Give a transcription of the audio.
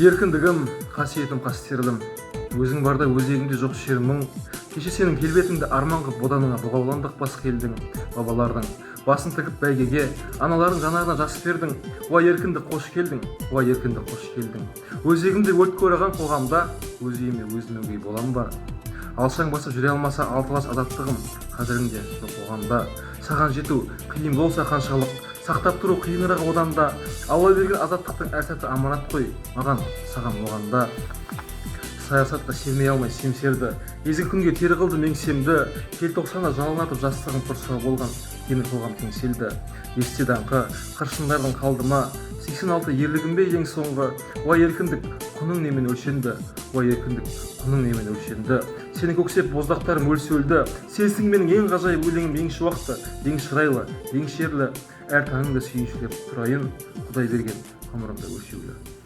Еркіндігім, қасиетім қастерлім, өзің барда өзегіңде жоқ шер мұң. Кеше сенің келбетіңді арман қып боданыңа бұғауландық басқа елдің бабалардың. Басын тігіп бәйгеге, аналардың жанарына жас бердің. Уа еркіндік қош келдің, уа еркіндік қош келдің. Өзегімді өртке ораған қоғамда, өз үйіме өзім өгей болам ба? Алшаң басып жүре алмаса алтылас азаттығым, қадіріңде жоқ қоғамда. Саған жету қиын болса қаншалық, сақтап тұру қиынырақ одан да. Алла берген азаттықтың әр сәті аманат қой, маған, саған оғанда. Саясатқа сермей алмай семсерді, езін күнге тері қылды меңсемді. Желтоқсанда жалынатып жастығым құрсау болған, темір қоғам теңселді. Есте даңқы, қыршындардың қалдыма, 86 ерлігім бе ең соңғы. Уа еркіндік, құның немен өлшенді, уа еркіндік, құның немен өлшенді. Сені көксеп боздақтарым өлсе өлді. Сенсің менің ең ғажайып өлеңім, ең шуақты, ең шырайлы, ең шерлі. Әр таңыңды сүйіншілеп тұрайын, Құдай берген ғұмырымда өлшеулі.